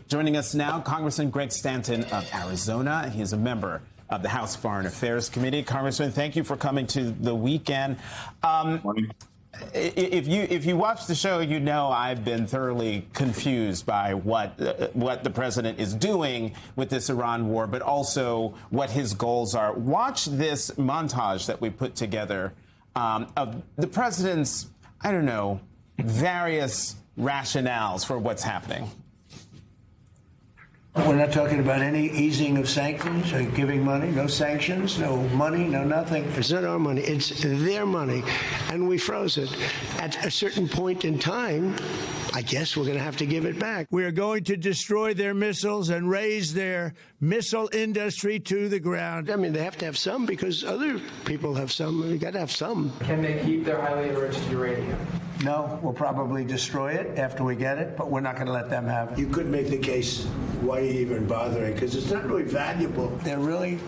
Joining us now, Congressman Greg Stanton of Arizona. He is a member of the House Foreign Affairs Committee. Congressman, thank you for coming to the weekend. If you watch the show, you know I've been thoroughly confused by what the president is doing with this Iran war, but also what his goals are. Watch this montage that we put together of the president's, I don't know, various rationales for what's happening. We're not talking about any easing of sanctions or giving money, no sanctions, no money, no nothing. It's not our money, it's their money, and we froze it. At a certain point in time, I guess we're going to have to give it back. We're going to destroy their missiles and raise their missile industry to the ground. I mean, they have to have some because other people have some. We've got to have some. Can they keep their highly enriched uranium? No, we'll probably destroy it after we get it, but we're not going to let them have it. You could make the case, why are you even bothering? Because it's not really valuable. They're really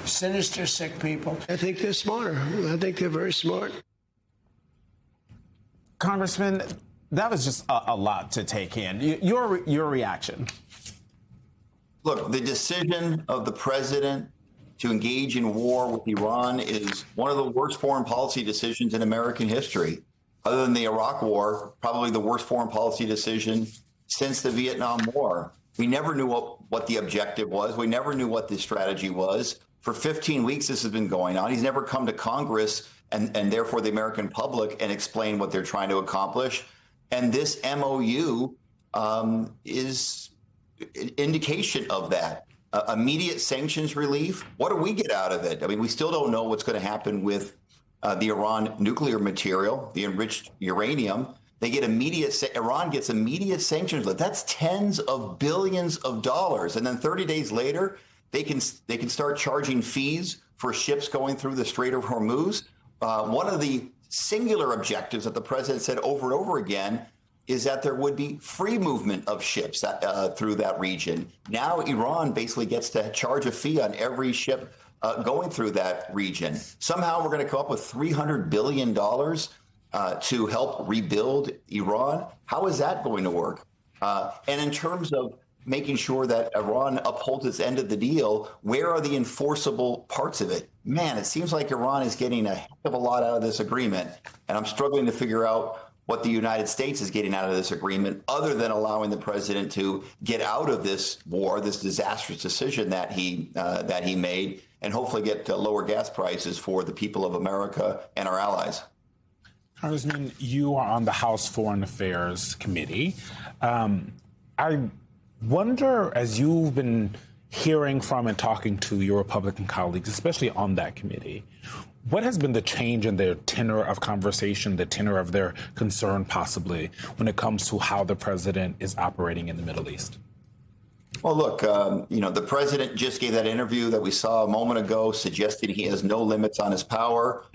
sinister, sick people. I think they're smarter. I think they're very smart. Congressman, that was just a lot to take in. Your reaction? Look, the decision of the president to engage in war with Iran is one of the worst foreign policy decisions in American history. Other than the Iraq War, probably the worst foreign policy decision since the Vietnam War. We never knew what the objective was. We never knew what the strategy was. For 15 weeks, this has been going on. He's never come to Congress and therefore the American public and explain what they're trying to accomplish. And this MOU is an indication of that. Immediate sanctions relief. What do we get out of it? I mean, we still don't know what's going to happen with the Iran nuclear material, the enriched uranium. They get Iran gets immediate sanctions. That's tens of billions of dollars. And then 30 days later, they can start charging fees for ships going through the Strait of Hormuz. One of the singular objectives that the president said over and over again is that there would be free movement of ships through that region. Now Iran basically gets to charge a fee on every ship going through that region. Somehow we're going to come up with $300 billion to help rebuild Iran. How is that going to work? And in terms of making sure that Iran upholds its end of the deal, where are the enforceable parts of it? Man, it seems like Iran is getting a heck of a lot out of this agreement. And I'm struggling to figure out what the United States is getting out of this agreement, other than allowing the president to get out of this war, this disastrous decision that he made, and hopefully get lower gas prices for the people of America and our allies. Congressman, you are on the House Foreign Affairs Committee. I wonder, as you've been hearing from and talking to your Republican colleagues, especially on that committee, what has been the change in their tenor of conversation, the tenor of their concern, possibly, when it comes to how the president is operating in the Middle East? Well, look, the president just gave that interview that we saw a moment ago, suggesting he has no limits on his power.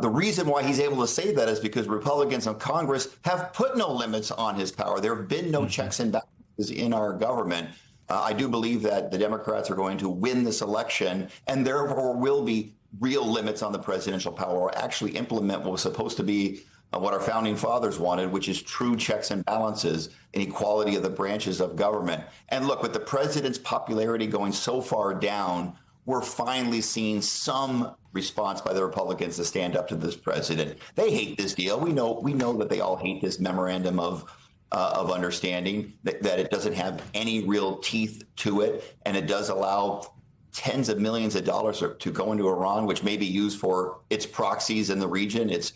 The reason why he's able to say that is because Republicans in Congress have put no limits on his power. There have been no checks and balances in our government. I do believe that the Democrats are going to win this election, and therefore will be real limits on the presidential power, or actually implement what was supposed to be what our founding fathers wanted, which is true checks and balances and equality of the branches of government. And look, with the president's popularity going so far down, we're finally seeing some response by the Republicans to stand up to this president. They hate this deal. We know that they all hate this memorandum of understanding, that it doesn't have any real teeth to it, and it does allow tens of millions of dollars to go into Iran, which may be used for its proxies in the region, its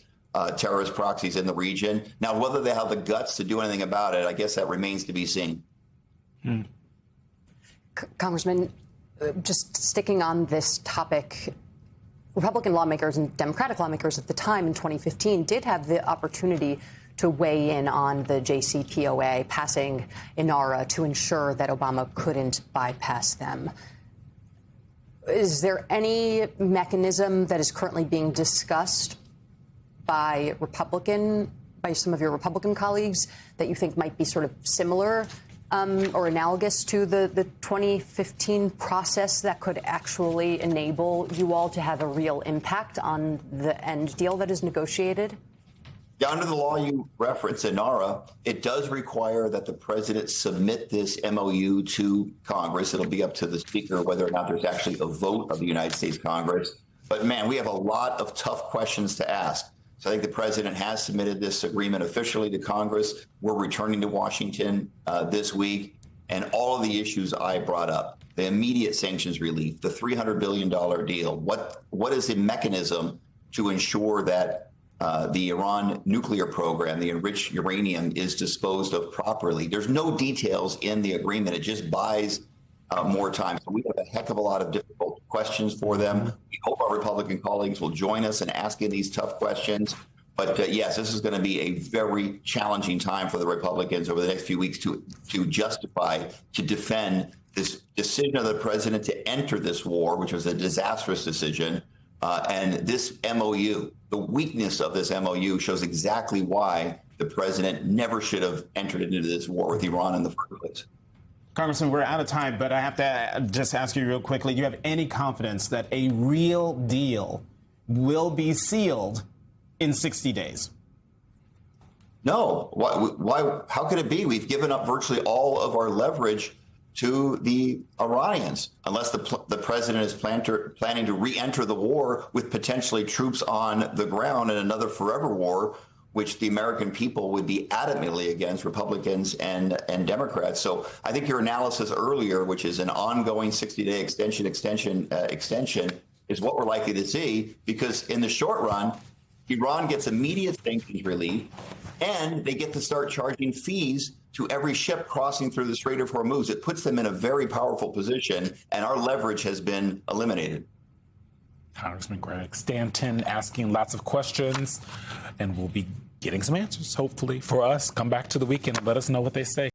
terrorist proxies in the region. Now, whether they have the guts to do anything about it, I guess that remains to be seen. Congressman, just sticking on this topic, Republican lawmakers and Democratic lawmakers at the time in 2015 did have the opportunity to weigh in on the JCPOA, passing INARA to ensure that Obama couldn't bypass them. Is there any mechanism that is currently being discussed by some of your Republican colleagues that you think might be sort of similar or analogous to the 2015 process that could actually enable you all to have a real impact on the end deal that is negotiated? Yeah, under the law you referenced, Inara, it does require that the president submit this MOU to Congress. It'll be up to the speaker whether or not there's actually a vote of the United States Congress. But man, we have a lot of tough questions to ask. So I think the president has submitted this agreement officially to Congress. We're returning to Washington this week, and all of the issues I brought up, the immediate sanctions relief, the $300 billion deal, what is the mechanism to ensure that the Iran nuclear program, the enriched uranium, is disposed of properly. There's no details in the agreement. It just buys more time. So we have a heck of a lot of difficult questions for them. We hope our Republican colleagues will join us in asking these tough questions. But yes, this is going to be a very challenging time for the Republicans over the next few weeks to justify, to defend this decision of the president to enter this war, which was a disastrous decision. And this MOU, the weakness of this MOU shows exactly why the president never should have entered into this war with Iran in the first place. Congressman, we're out of time, but I have to just ask you real quickly, do you have any confidence that a real deal will be sealed in 60 days? No. Why? How could it be? We've given up virtually all of our leverage to the Iranians, unless the president is planning to re-enter the war with potentially troops on the ground in another forever war, which the American people would be adamantly against, Republicans and Democrats. So I think your analysis earlier, which is an ongoing 60-day extension, is what we're likely to see, because in the short run, Iran gets immediate sanctions relief, and they get to start charging fees to every ship crossing through the Strait of Hormuz. It puts them in a very powerful position, and our leverage has been eliminated. Congressman Greg Stanton asking lots of questions, and we'll be getting some answers, hopefully, for us. Come back to the weekend and let us know what they say.